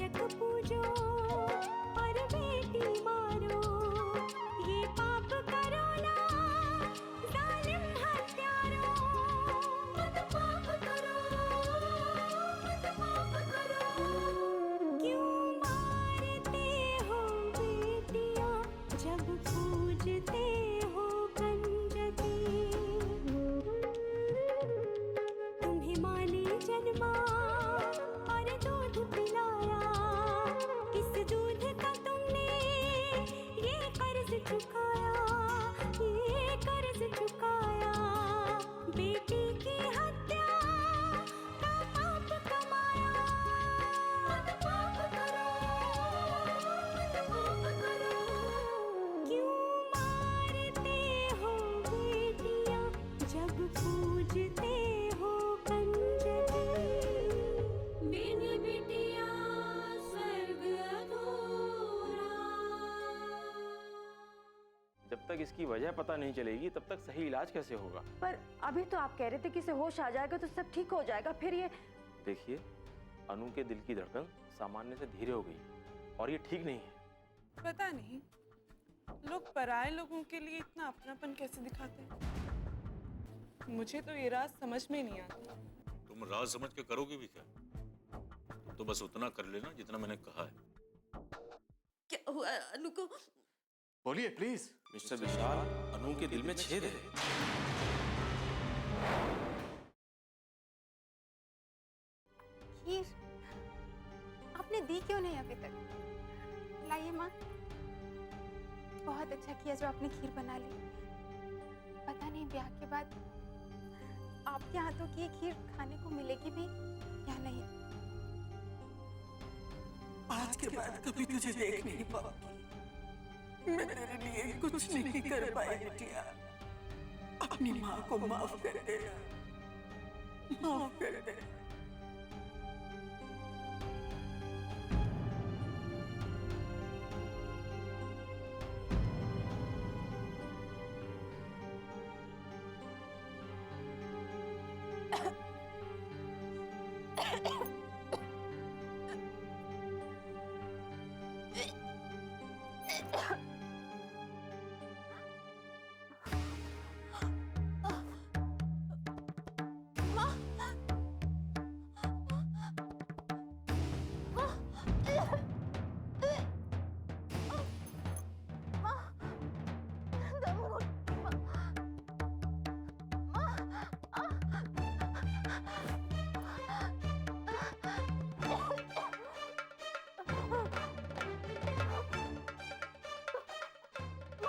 कीचक पूजो और बेटी मारो, ये पाप करो ना जालिम हत्यारों। मत पाप करो, मत पाप करो। क्यों मारते हो बेटियां जब पूजते हो कंजकी। तुम्हें माँ ने जन्मा और दूध पिलाया, इस दूध का तुमने ये कर्ज चुकाया, ये कर्ज चुकाया। बेटी की हत्या का पाप कमाया। मत पाप करो, मत पाप करो। क्यों मारते हो बेटियां जब पूजते हो कंजकी। बिन बिटिया स्वर्ग अधूरा। जब तक इसकी वजह पता नहीं चलेगी तब तक सही इलाज कैसे होगा? पर अभी तो आप कह रहे थे कि इसे होश आ जाएगा तो सब ठीक हो जाएगा, फिर ये। देखिए, अनु के दिल की धड़कन सामान्य से धीरे हो गई और ये ठीक नहीं है। पता नहीं लोग पराये लोगों के लिए इतना अपनापन कैसे दिखाते हैं। मुझे तो ये राज समझ में नहीं आता। तुम राज समझ के करोगे भी क्या? तुम तो बस उतना कर लेना जितना मैंने कहा है। क्या हुआ अनु को? बोलिए प्लीज। मिस्टर विशाल, अनु के दिल में छेद है। खीर आपने दी क्यों नहीं अभी तक? लाइए माँ, बहुत अच्छा किया जो आपने खीर बना ली। पता नहीं ब्याह के बाद आपके हाथों की ये खीर खाने को मिलेगी भी या नहीं। आज के बाद कभी तुझे देख नहीं पाऊंगी। मैं तेरे लिए कुछ नहीं कर पाई बिटिया। अपनी माँ को माफ कर दे, माफ कर दे।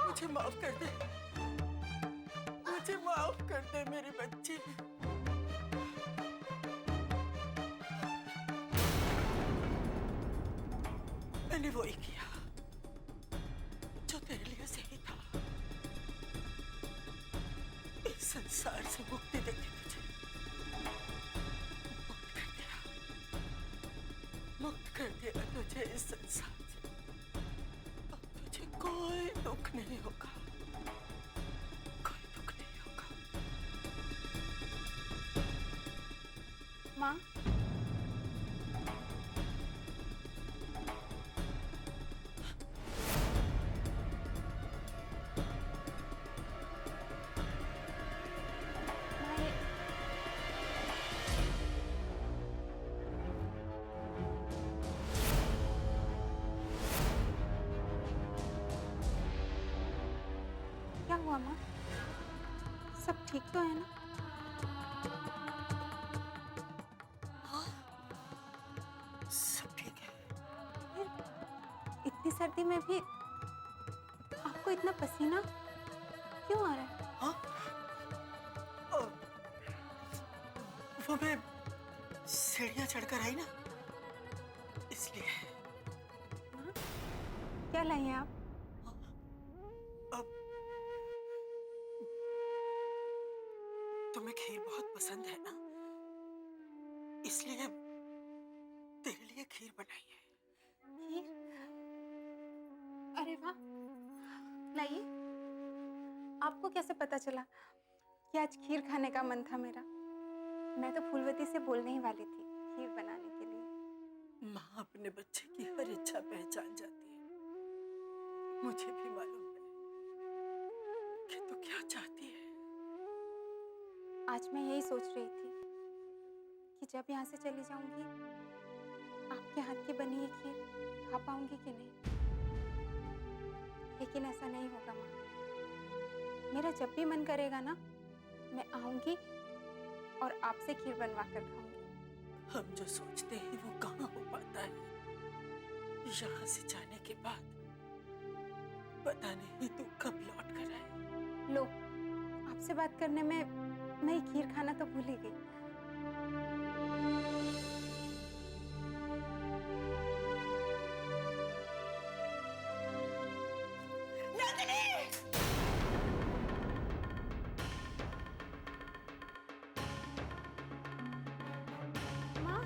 मुझे माफ कर दे, मुझे माफ कर दे मेरी बच्ची। मैंने वही किया जो तेरे लिए सही था। इस संसार से मुक्ति देके तुझे मुक्त कर दिया तुझे इस संसार से। अब तुझे कोई दुख नहीं होगा, कोई दुख नहीं होगा। माँ, क्या हुआ माँ? सब ठीक तो है ना? सब ठीक है। इतनी सर्दी में भी आपको इतना पसीना क्यों आ रहा है? हाँ? वो मैं सीढ़ियाँ चढ़कर आई ना, इसलिए। क्या लाई हैं आप? अब तुम्हें खीर बहुत पसंद है ना, इसलिए तेरे लिए खीर बनाई है। खीर? अरे वाह, लाइए। आपको कैसे पता चला कि आज खीर खाने का मन था मेरा? मैं तो फूलवती से बोलने ही वाली थी खीर बनाने के लिए। माँ अपने बच्चे की हर इच्छा पहचान जाती है। मुझे भी मालूम है कि तू क्या चाहती है। आज मैं यही सोच रही थी कि जब यहाँ से चली जाऊंगी आपके हाथ की बनी ये खीर खा पाऊंगी कि नहीं, लेकिन ऐसा नहीं होगा माँ। मेरा जब भी मन करेगा ना, मैं आऊंगी और आपसे खीर बनवा कर खाऊंगी। हम जो सोचते हैं वो कहाँ हो पाता है। यहाँ से जाने के बाद पता नहीं तू कब लौट कर आए। लो, आपसे बात करने में मैं ये खीर खाना तो भूल ही गई। माँ,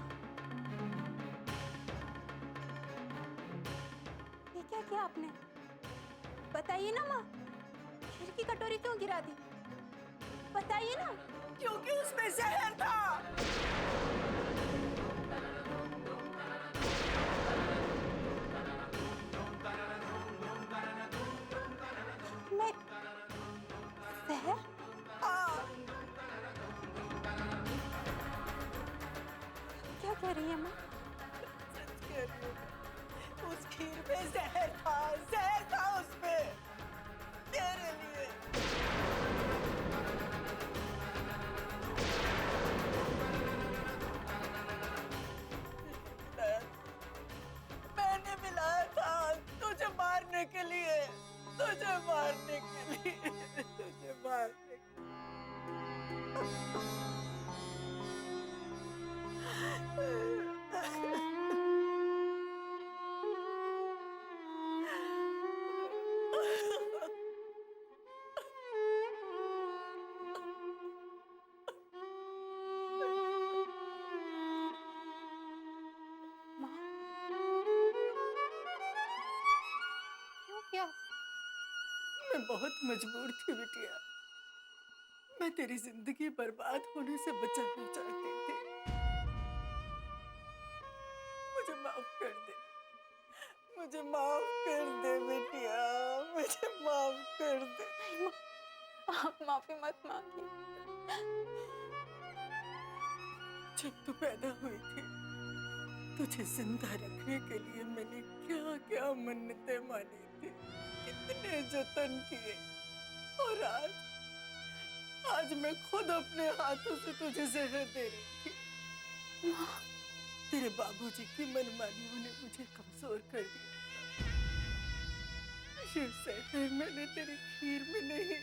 ये क्या किया आपने? बताइए ना माँ, खीर की कटोरी क्यों गिरा दी? बताइए ना। क्योंकि उसमें जहर था। मैं जहर? क्या कह रही है माँ? सच कह रही हूँ। उस खीर में जहर था उसमें, तेरे लिए। मैंने मिलाया था तुझे मारने के लिए, तुझे मारने के लिए, तुझे मारने के माँ, क्यों किया? मैं बहुत मजबूर थी बिटिया। मैं तेरी जिंदगी बर्बाद होने से बचाना चाहती थी। मुझे माफ कर दे, मुझे माफ कर दे बिटिया, मुझे माफ कर दे। नहीं माँ, आप माफी मत मांगिए। जब तू पैदा हुई थी, तुझे जिंदा रखने के लिए मैंने क्या क्या मन्नतें मानी थी, कितने जतन किए, और आज मैं खुद अपने हाथों से तुझे जहर दे रही थी। तेरे बाबूजी की मनमानियों ने मुझे कमजोर कर दिया। ये जहर मैंने तेरी खीर में नहीं,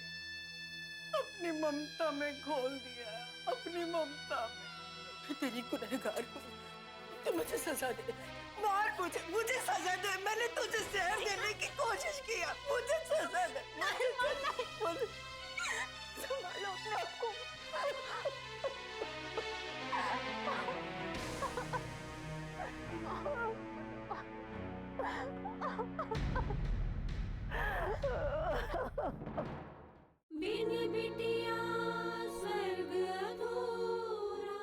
अपनी ममता में घोल दिया, अपनी ममता में। मैं तेरी गुनहगार हूँ, तू मुझे सजा दे, मार मुझे सजा दे। मैंने तुझे जहर देने की कोशिश की, मुझे सजा दे। मुझे संभालो अपने आप को। बिन बिटिया स्वर्ग अधूरा।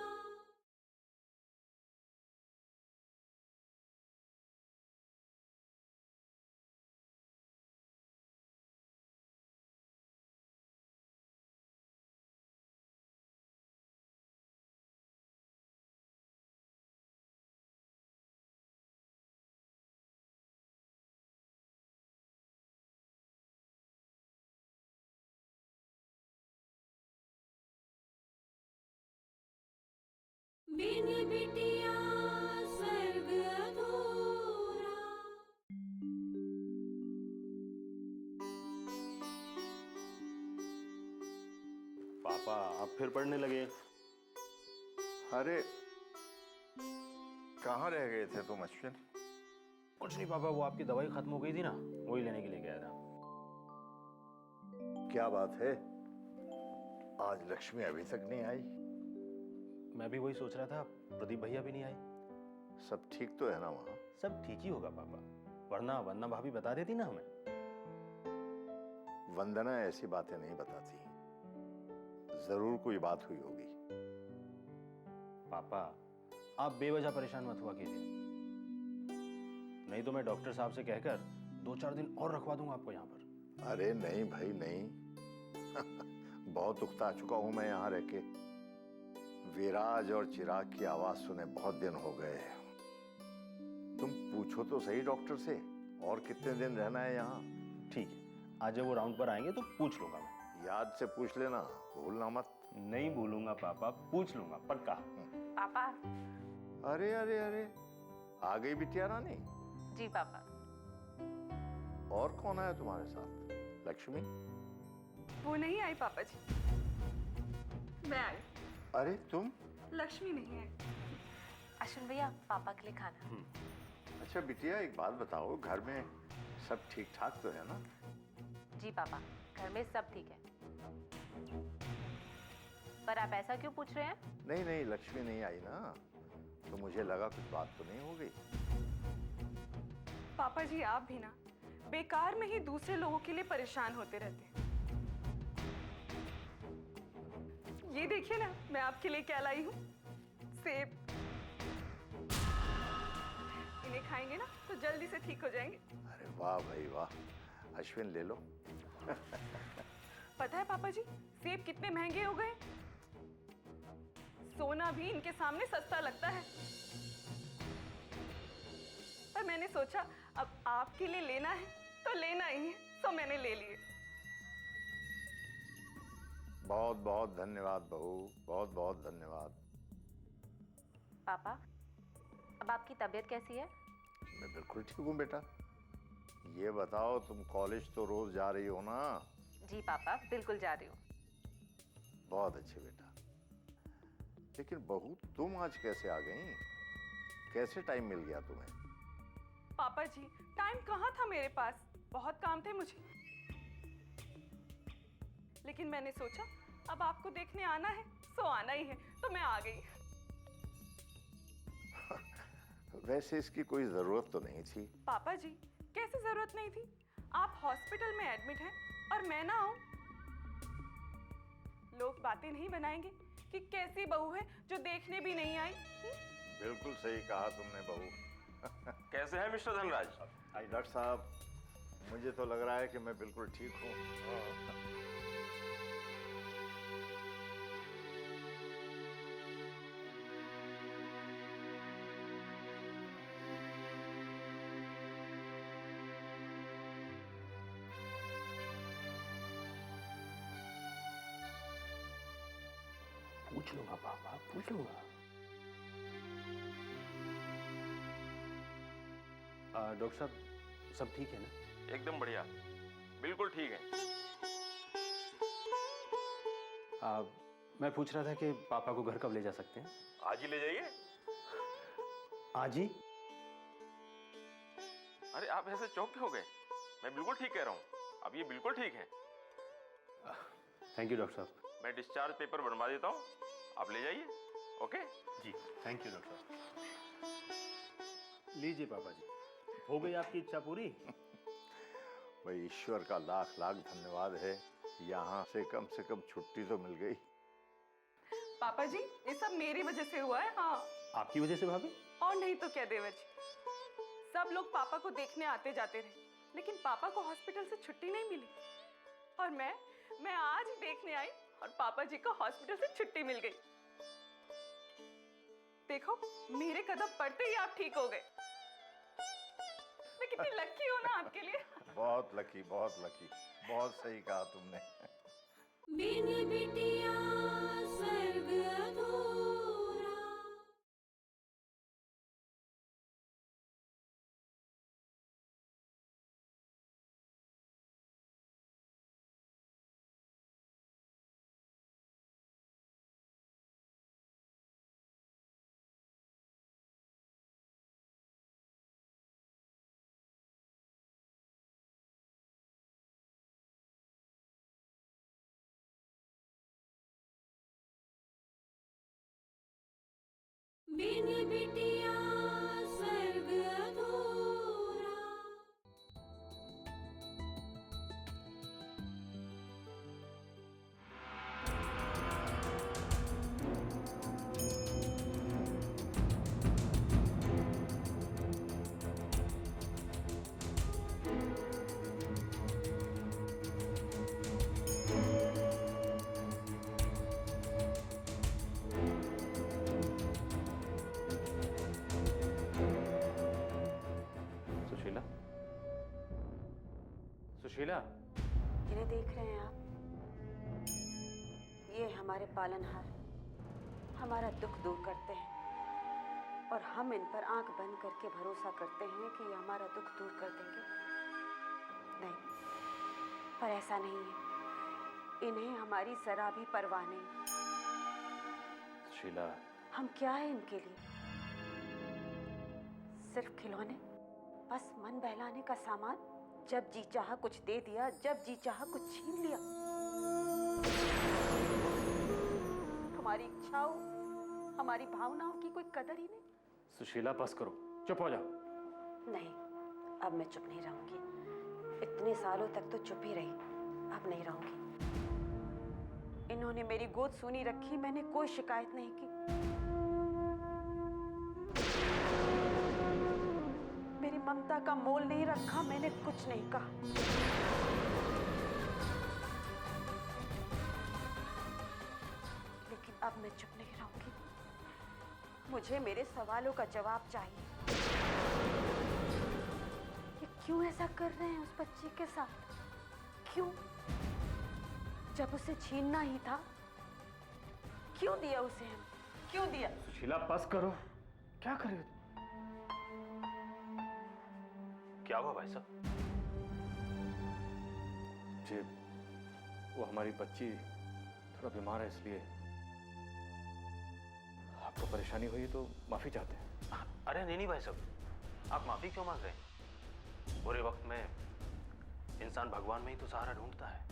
बिन बिटिया स्वर्ग अधूरा। पापा आप फिर पढ़ने लगे? अरे कहाँ रह गए थे तुम अश्विन? कुछ नहीं पापा, वो आपकी दवाई खत्म हो गई थी ना, वही लेने के लिए गया था। क्या बात है, आज लक्ष्मी अभी तक नहीं आई? मैं भी वही सोच रहा था, प्रदीप भैया भी नहीं आए। सब ठीक तो है ना वहाँ? सब ठीक ही होगा पापा, वरना वंदना भाभी बता देती ना हमें। वंदना ऐसी बातें नहीं बताती, जरूर कोई बात हुई होगी। पापा आप बेवजह परेशान मत हुआ कीजिए, नहीं तो मैं डॉक्टर साहब से कहकर 2-4 दिन और रखवा दूंगा आपको यहाँ पर। अरे नहीं भाई नहीं। बहुत उकता चुका हूं मैं यहाँ रह के। विराज और चिराग की आवाज सुने बहुत दिन हो गए। तुम पूछो तो सही डॉक्टर से और कितने दिन रहना है यहाँ। ठीक है, आज जब वो राउंड पर आएंगे तो पूछ लूंगा मैं। याद से पूछ लेना, भूलना मत। नहीं भूलूंगा पापा, पूछ लूंगा पक्का। पापा। अरे अरे अरे, आ गई बिटिया रानी। जी पापा। और कौन आया तुम्हारे साथ? लक्ष्मी? वो नहीं आई पापा जी, मैं आई। अरे तुम? लक्ष्मी नहीं है। अश्विन भैया, पापा के लिए खाना। अच्छा बिटिया, एक बात बताओ, घर में सब ठीक ठाक तो है ना? जी पापा, घर में सब ठीक है। पर आप ऐसा क्यों पूछ रहे हैं? नहीं नहीं, लक्ष्मी नहीं आई ना, तो मुझे लगा कुछ बात तो नहीं हो गई। पापा जी आप भी ना बेकार में ही दूसरे लोगों के लिए परेशान होते रहते हैं। ये देखिए ना, मैं आपके लिए क्या लाई हूँ, सेब। इन्हें खाएंगे ना तो जल्दी से ठीक हो जाएंगे। अरे वाह भाई वाह, अश्विन ले लो। पता है पापा जी, सेब कितने महंगे हो गए। सोना भी इनके सामने सस्ता लगता है। पर मैंने सोचा अब आपके लिए लेना है तो लेना ही है, तो मैंने ले लिए। बहुत बहुत धन्यवाद बहू, बहुत बहुत धन्यवाद। पापा, अब आपकी तबीयत कैसी है? मैं बिल्कुल ठीक हूँ बेटा। ये बताओ, तुम कॉलेज तो रोज जा रही हो ना? जी पापा, बिल्कुल जा रही हूँ। बहुत अच्छे बेटा। लेकिन बहू, तुम आज कैसे आ गई? कैसे टाइम मिल गया तुम्हें? पापा जी, टाइम कहाँ था मेरे पास, बहुत काम थे मुझे। लेकिन मैंने सोचा अब आपको देखने आना है तो आना ही है, तो मैं आ गई। वैसे इसकी कोई जरूरत तो नहीं थी। पापा जी, कैसे जरूरत नहीं थी? आप हॉस्पिटल में एडमिट हैं और मैं ना आऊं? लोग बातें नहीं बनाएंगे कि कैसी बहू है जो देखने भी नहीं आई। बिल्कुल सही कहा तुमने बहू। कैसे है मिस्टर धनराज? डॉक्टर साहब, मुझे तो लग रहा है कि मैं बिल्कुल ठीक हूँ। पूछ लूंगा पापा, पूछ लूंगा। डॉक्टर साहब, सब ठीक है ना? एकदम बढ़िया, बिल्कुल ठीक है। मैं पूछ रहा था कि पापा को घर कब ले जा सकते हैं? आज ही ले जाइए। आज ही? अरे आप ऐसे चौंक क्यों हो गए? मैं बिल्कुल ठीक कह रहा हूँ, अब ये बिल्कुल ठीक है। थैंक यू डॉक्टर साहब। मैं डिस्चार्ज पेपर बनवा देता हूँ, आप ले जाइए। ओके जी, थैंक यू डॉक्टर साहब। लीजिए पापा जी, हो गई आपकी इच्छा पूरी। भाई, ईश्वर का लाख लाख धन्यवाद है, यहाँ से कम छुट्टी तो मिल गई। पापा जी, ये सब मेरी वजह से हुआ है। हाँ, आपकी वजह से भाभी? और नहीं तो क्या देवर जी। सब लोग पापा को देखने आते जाते रहे, लेकिन पापा को हॉस्पिटल से छुट्टी नहीं मिली। और मैं आज देखने आई और पापा जी को हॉस्पिटल से छुट्टी मिल गई। देखो, मेरे कदम पड़ते ही आप ठीक हो गए। मैं कितनी लकी हूँ ना आपके लिए। बहुत लकी, बहुत लकी, बहुत सही कहा तुमने। बिन बिटिया स्वर्ग अधूरा। बिन बिटिया स्वर्ग अधूरा। सुशीला, इन्हें देख रहे हैं आप? ये हमारे पालनहार हमारा दुख दूर करते हैं और हम इन पर आंख बंद करके भरोसा करते हैं कि ये हमारा दुख दूर कर देंगे। नहीं, पर ऐसा नहीं है। इन्हें हमारी जरा भी परवाह नहीं। सुशीला, हम क्या है इनके लिए? सिर्फ खिलौने, बस मन बहलाने का सामान। जब जी चाहा कुछ दे दिया, जब जी चाहा कुछ छीन लिया। हमारी इच्छाओं, हमारी भावनाओं की कोई कदर ही नहीं। सुशीला बस करो, चुप हो जाओ। नहीं, अब मैं चुप नहीं रहूंगी। इतने सालों तक तो चुप ही रही, अब नहीं रहूंगी। इन्होंने मेरी गोद सुनी रखी, मैंने कोई शिकायत नहीं की। मेरी ममता का मोल नहीं रखा, मैंने कुछ नहीं कहा। लेकिन अब मैं चुप नहीं रहूंगी। मुझे मेरे सवालों का जवाब चाहिए। ये क्यों ऐसा कर रहे हैं उस बच्ची के साथ? क्यों? जब उसे छीनना ही था, क्यों दिया उसे हम? क्यों दिया? सुशीला बस करो, क्या कर रहे हो? क्या हुआ भाई साहब? जी, वो हमारी बच्ची थोड़ा बीमार है, इसलिए आपको परेशानी हुई तो माफी चाहते हैं। अरे नहीं भाई साहब, आप माफी क्यों मांग रहे हैं? बुरे वक्त में इंसान भगवान में ही तो सहारा ढूंढता है।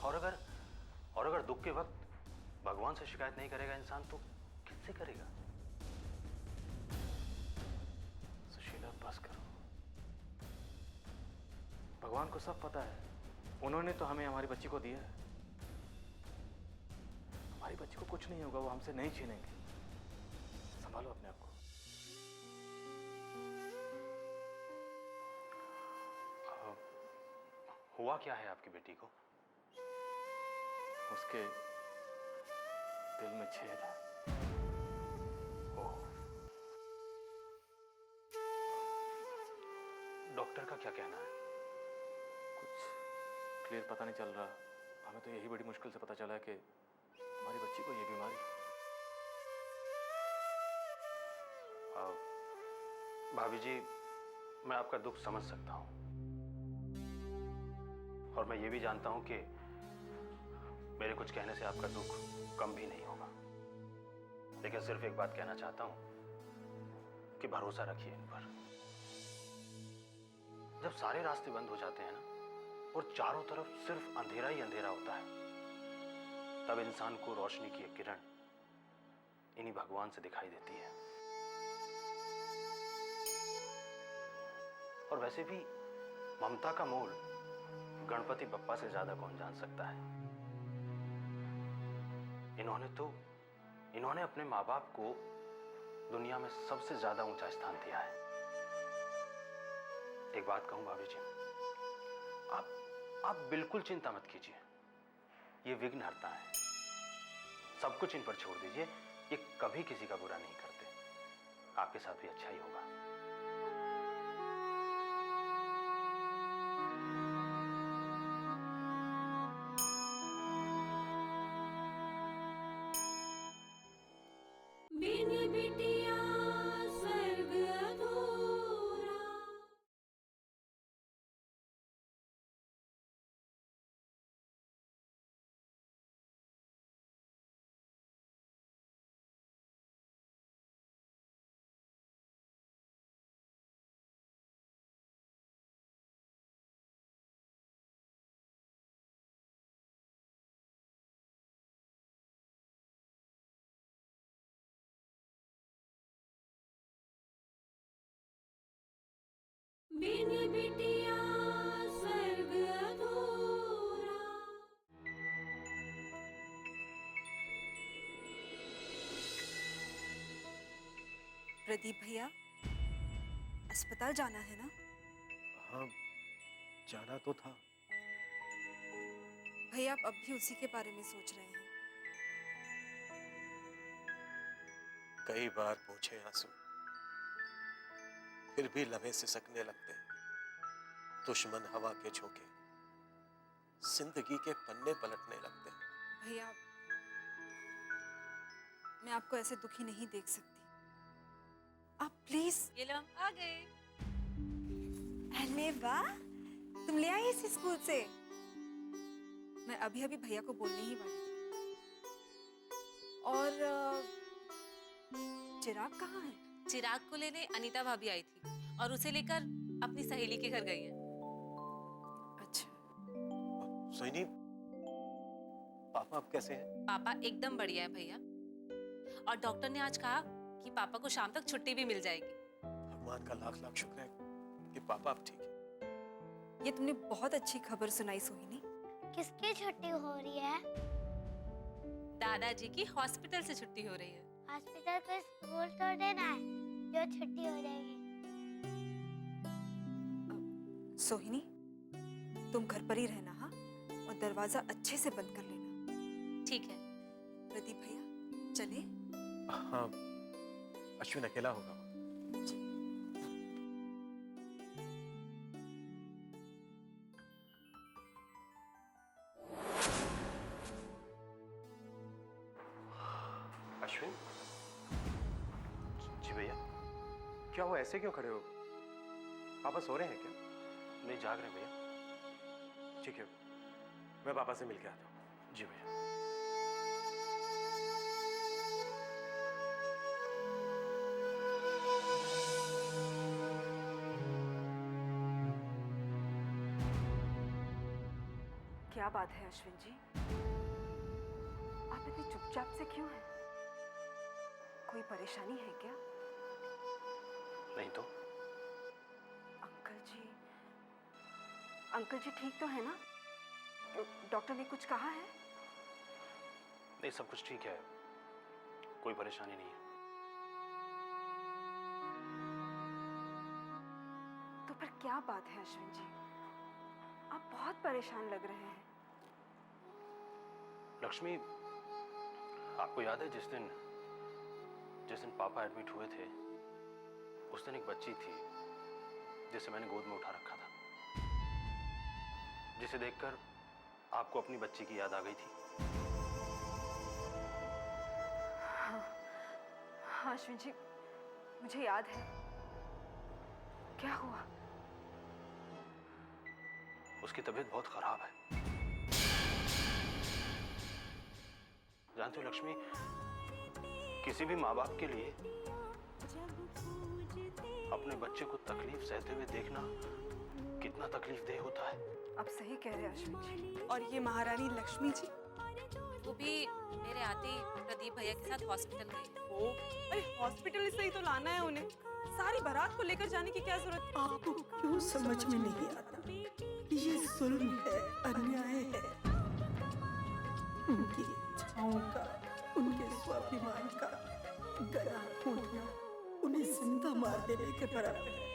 और अगर दुख के वक्त भगवान से शिकायत नहीं करेगा इंसान तो किससे करेगा? सुशीला बस करो। भगवान को सब पता है, उन्होंने तो हमें हमारी बच्ची को दिया है। हमारी बच्ची को कुछ नहीं होगा, वो हमसे नहीं छीनेंगे। संभालो अपने आप को। हुआ क्या है आपकी बेटी को? उसके दिल में छेद है। ओह, डॉक्टर का क्या कहना है? कुछ क्लियर पता नहीं चल रहा। हमें तो यही बड़ी मुश्किल से पता चला है कि हमारी बच्ची को ये बीमारी। भाभी जी, मैं आपका दुख समझ सकता हूँ और मैं ये भी जानता हूँ कि मेरे कुछ कहने से आपका दुख कम भी नहीं होगा। लेकिन सिर्फ एक बात कहना चाहता हूँ कि भरोसा रखिए इन पर। जब सारे रास्ते बंद हो जाते हैं ना और चारों तरफ सिर्फ अंधेरा ही अंधेरा होता है, तब इंसान को रोशनी की एक किरण इन्हीं भगवान से दिखाई देती है। और वैसे भी ममता का मोल गणपति बप्पा से ज्यादा कौन जान सकता है? इन्होंने अपने माँ बाप को दुनिया में सबसे ज्यादा ऊंचा स्थान दिया है। एक बात कहूं भाभी जी, आप बिल्कुल चिंता मत कीजिए। ये विघ्नहर्ता है, सब कुछ इन पर छोड़ दीजिए। ये कभी किसी का बुरा नहीं करते। आपके साथ भी अच्छा ही होगा। बिन बिटिया स्वर्ग अधूरा। बिन बिटिया स्वर्ग अधूरा। प्रदीप भैया, अस्पताल जाना है ना? हाँ, जाना तो था। भैया आप अब भी उसी के बारे में सोच रहे हैं? कई बार पूछे आंसू, फिर भी लबे सिसकने लगते हैं। दुश्मन हवा के झोंके जिंदगी के पन्ने पलटने लगते हैं। भैया, मैं आपको ऐसे दुखी नहीं देख सकती। आप प्लीज। ये लो, आ गए। अरे वाह, तुम ले आई इस स्कूल से। मैं अभी अभी भैया को बोलने ही वाली थी। और चिराग कहाँ है? चिराग को लेने अनीता भाभी आई थी और उसे लेकर अपनी सहेली के घर गई है। अच्छा। सोहिनी, पापा अब कैसे हैं? पापा एकदम बढ़िया है भैया, और डॉक्टर ने आज कहा कि पापा को शाम तक छुट्टी भी मिल जाएगी। भगवान का लाख लाख शुक्र है कि पापा अब ठीक है। ये तुमने बहुत अच्छी खबर सुनाई सोहिनी। किसकी छुट्टी हो रही है? दादाजी की हॉस्पिटल से छुट्टी हो रही है। हॉस्पिटल को स्कूल थोड़े ना है जो छुट्टी हो जाएगी। सोहिनी, तुम घर पर ही रहना, हाँ, और दरवाजा अच्छे से बंद कर लेना। ठीक है। प्रदीप भैया, चले? हाँ, अश्विन अकेला होगा। अश्विन। जी भैया। क्या हुआ, ऐसे क्यों खड़े हो? पापा सो रहे हैं क्या? नहीं, जाग रहे हैं भैया। ठीक है, मैं पापा से मिलके आता हूँ। जी भैया। क्या बात है अश्विन जी, आप इतने चुपचाप से क्यों हैं? कोई परेशानी है क्या? नहीं तो। अंकल जी ठीक तो है ना? डॉक्टर ने कुछ कहा है? नहीं, सब कुछ ठीक है, कोई परेशानी नहीं है। तो फिर क्या बात है अश्विन जी, आप बहुत परेशान लग रहे हैं। लक्ष्मी, आपको याद है जिस दिन पापा एडमिट हुए थे, उस दिन एक बच्ची थी जिसे मैंने गोद में उठा रखा था, जिसे देखकर आपको अपनी बच्ची की याद आ गई थी। हाँ अश्विन जी, मुझे याद है। क्या हुआ? उसकी तबीयत बहुत खराब है। जानते हो लक्ष्मी, किसी भी माँ बाप के लिए अपने बच्चे को तकलीफ सहते हुए देखना कितना तकलीफदेह होता है। आप सही कह रहे हैं अश्विन जी। और ये महारानी लक्ष्मी जी, वो भी मेरे आते ही प्रदीप भैया के साथ हॉस्पिटल गई। अरे हॉस्पिटल से ही तो लाना है उन्हें, सारी बारात को लेकर जाने की क्या जरूरत? आपको क्यों समझ में नहीं आता? ये जुल्म है, अन्याय है। उनकी इच्छाओं का, उनके स्वाभिमान का गला घोंटना उन्हें जिंदा मार देने के बराबर है।